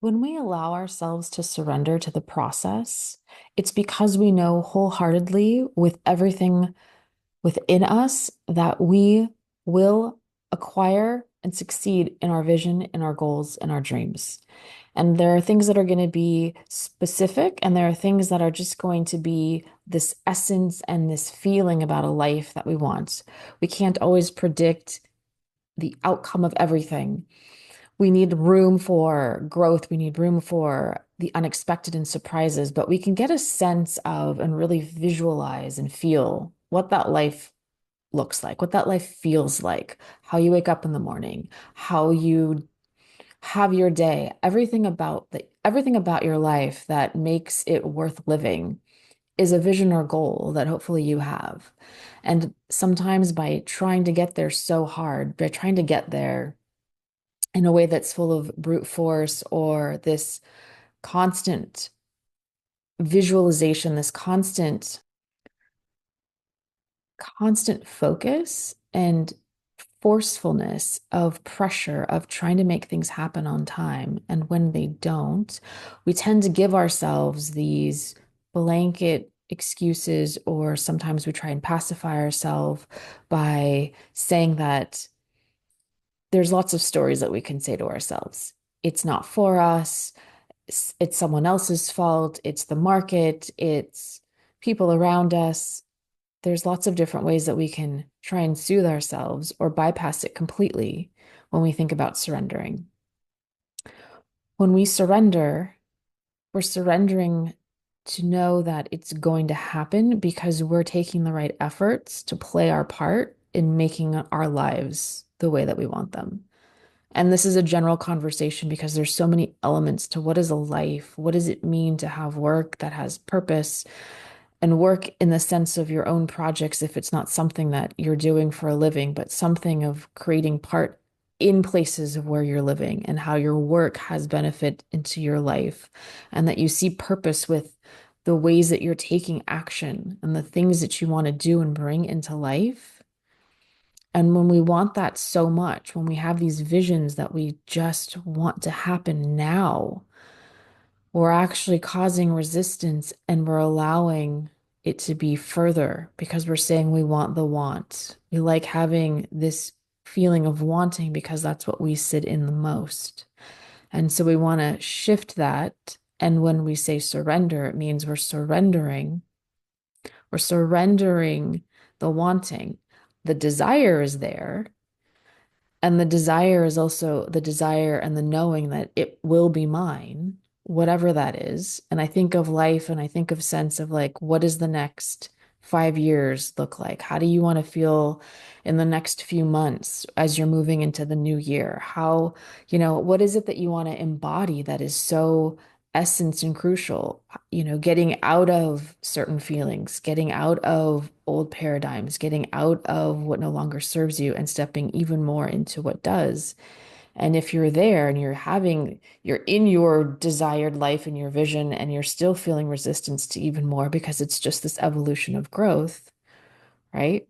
When we allow ourselves to surrender to the process, it's because we know wholeheartedly with everything within us that we will acquire and succeed in our vision, in our goals, and our dreams. And there are things that are going to be specific, and there are things that are just going to be this essence and this feeling about a life that we want. We can't always predict the outcome of everything. We need room for growth. We need room for the unexpected and surprises, but we can get a sense of and really visualize and feel what that life looks like, what that life feels like, how you wake up in the morning, how you have your day, everything about your life that makes it worth living is a vision or goal that hopefully you have. And sometimes by trying to get there so hard, by trying to get there in a way that's full of brute force or this constant visualization, this constant focus and forcefulness of pressure of trying to make things happen on time. And when they don't, we tend to give ourselves these blanket excuses, or sometimes we try and pacify ourselves by saying that there's lots of stories that we can say to ourselves. It's not for us. It's someone else's fault. It's the market. It's people around us. There's lots of different ways that we can try and soothe ourselves or bypass it completely when we think about surrendering. When we surrender, we're surrendering to know that it's going to happen because we're taking the right efforts to play our part in making our lives the way that we want them. And this is a general conversation because there's so many elements to what is a life? What does it mean to have work that has purpose? And work in the sense of your own projects, if it's not something that you're doing for a living, but something of creating part in places of where you're living and how your work has benefit into your life, and that you see purpose with the ways that you're taking action and the things that you want to do and bring into life. And when we want that so much, when we have these visions that we just want to happen now, we're actually causing resistance and we're allowing it to be further because we're saying we want the want. We like having this feeling of wanting because that's what we sit in the most. And so we want to shift that. And when we say surrender, it means we're surrendering the wanting. The desire is there, and the desire is also the desire and the knowing that it will be mine, whatever that is. And I think of life and I think of sense of like, what does the next 5 years look like? How do you want to feel in the next few months as you're moving into the new year? What is it that you want to embody that is so essence and crucial? Getting out of certain feelings, getting out of old paradigms, getting out of what no longer serves you and stepping even more into what does. And if you're there and you're in your desired life and your vision, and you're still feeling resistance to even more because it's just this evolution of growth, right?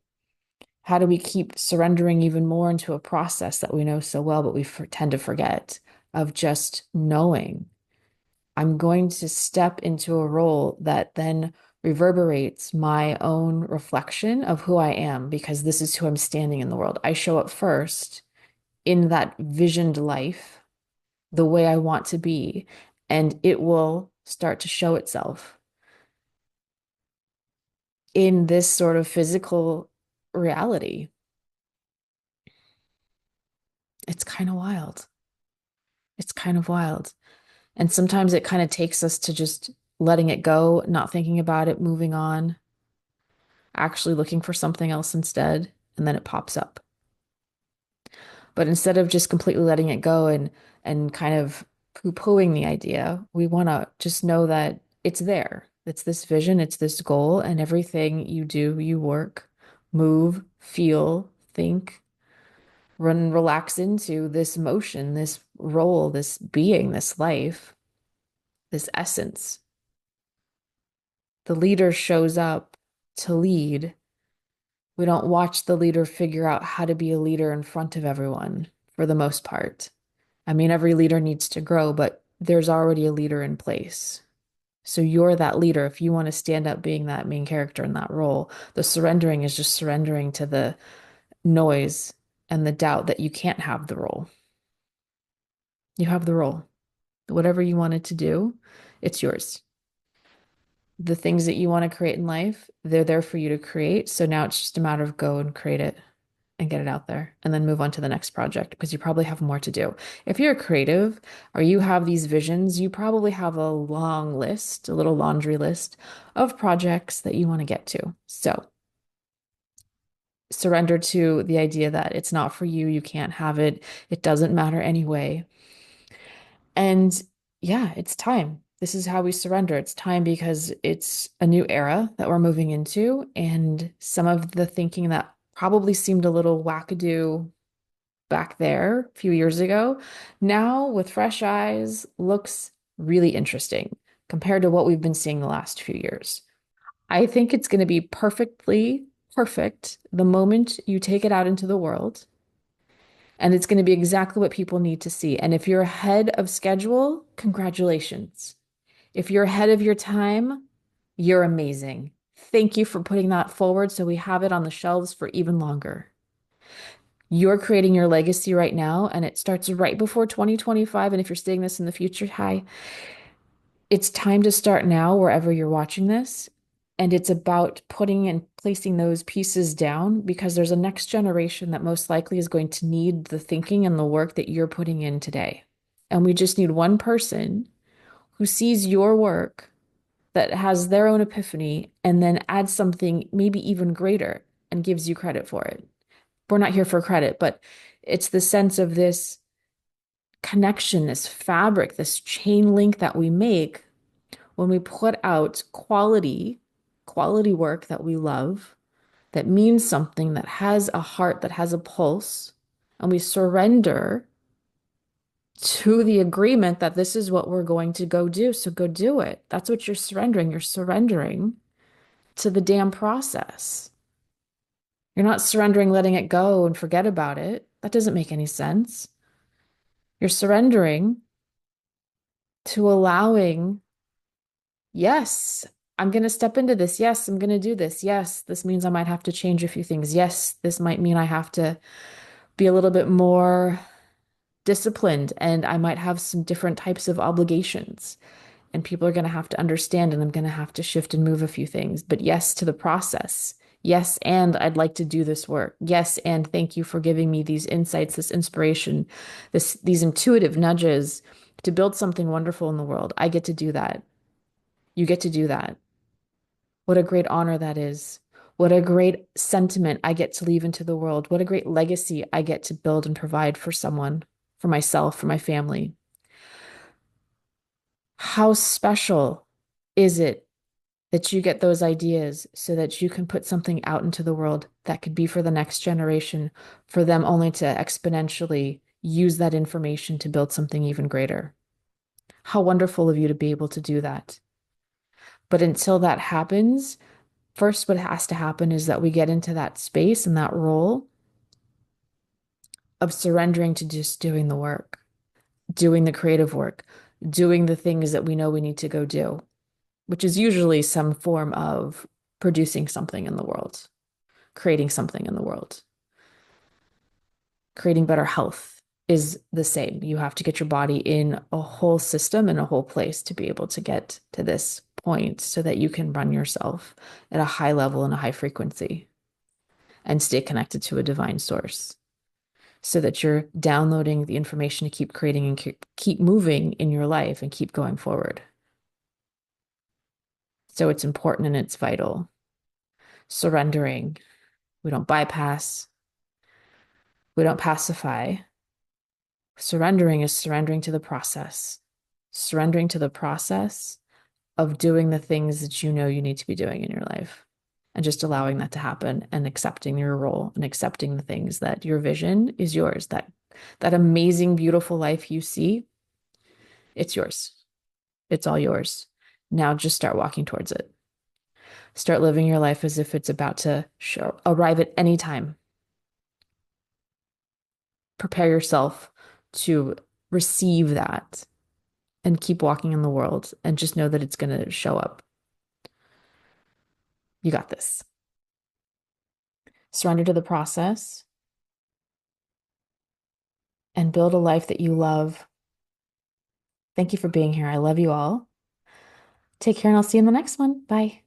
How do we keep surrendering even more into a process that we know so well, but we tend to forget of just knowing? I'm going to step into a role that then reverberates my own reflection of who I am because this is who I'm standing in the world. I show up first in that visioned life the way I want to be, and it will start to show itself in this sort of physical reality. It's kind of wild. It's kind of wild. And sometimes it kind of takes us to just letting it go, not thinking about it, moving on, actually looking for something else instead, and then it pops up. But instead of just completely letting it go and kind of poo-pooing the idea, we want to just know that it's there. It's this vision, it's this goal, and everything you do, you work, move, feel, think, run, relax into this motion, this role, this being, this life, this essence. The leader shows up to lead. We don't watch the leader figure out how to be a leader in front of everyone for the most part. I mean, every leader needs to grow, but there's already a leader in place. So you're that leader. If you want to stand up being that main character in that role, the surrendering is just surrendering to the noise and the doubt that you can't have the role. You have the role. Whatever you wanted to do, it's yours. The things that you want to create in life, they're there for you to create. So now it's just a matter of go and create it and get it out there and then move on to the next project because you probably have more to do. If you're a creative or you have these visions, you probably have a long list, a little laundry list of projects that you want to get to. So surrender to the idea that it's not for you, you can't have it, it doesn't matter anyway. And yeah, it's time. This is how we surrender. It's time because it's a new era that we're moving into. And some of the thinking that probably seemed a little wackadoo back there a few years ago, now with fresh eyes, looks really interesting compared to what we've been seeing the last few years. I think it's going to be perfectly perfect the moment you take it out into the world. And it's going to be exactly what people need to see. And if you're ahead of schedule, congratulations. If you're ahead of your time, you're amazing. Thank you for putting that forward so we have it on the shelves for even longer. You're creating your legacy right now, and it starts right before 2025. And if you're seeing this in the future, hi, it's time to start now wherever you're watching this. And it's about putting and placing those pieces down because there's a next generation that most likely is going to need the thinking and the work that you're putting in today. And we just need one person who sees your work that has their own epiphany and then adds something maybe even greater and gives you credit for it. We're not here for credit, but it's the sense of this connection, this fabric, this chain link that we make when we put out quality work that we love, that means something, that has a heart, that has a pulse, and we surrender to the agreement that this is what we're going to go do. So go do it. That's what you're surrendering. You're surrendering to the damn process. You're not surrendering, letting it go and forget about it. That doesn't make any sense. You're surrendering to allowing, yes, I'm going to step into this. Yes, I'm going to do this. Yes, this means I might have to change a few things. Yes, this might mean I have to be a little bit more disciplined and I might have some different types of obligations. And people are going to have to understand, and I'm going to have to shift and move a few things. But yes to the process. Yes, and I'd like to do this work. Yes, and thank you for giving me these insights, this inspiration, these intuitive nudges to build something wonderful in the world. I get to do that. You get to do that. What a great honor that is. What a great sentiment I get to leave into the world. What a great legacy I get to build and provide for someone, for myself, for my family. How special is it that you get those ideas so that you can put something out into the world that could be for the next generation, for them only to exponentially use that information to build something even greater? How wonderful of you to be able to do that. But until that happens, first, what has to happen is that we get into that space and that role of surrendering to just doing the work, doing the creative work, doing the things that we know we need to go do, which is usually some form of producing something in the world, creating something in the world. Creating better health is the same. You have to get your body in a whole system and a whole place to be able to get to this point so that you can run yourself at a high level and a high frequency and stay connected to a divine source so that you're downloading the information to keep creating and keep moving in your life and keep going forward. So it's important and it's vital. Surrendering. We don't bypass. We don't pacify. Surrendering is surrendering to the process. Surrendering to the process of doing the things that you know you need to be doing in your life and just allowing that to happen and accepting your role and accepting the things that your vision is yours, that amazing, beautiful life you see, it's yours. It's all yours. Now just start walking towards it. Start living your life as if it's about to arrive at any time. Prepare yourself to receive that and keep walking in the world and just know that it's going to show up. You got this. Surrender to the process and build a life that you love. Thank you for being here. I love you all. Take care, and I'll see you in the next one. Bye.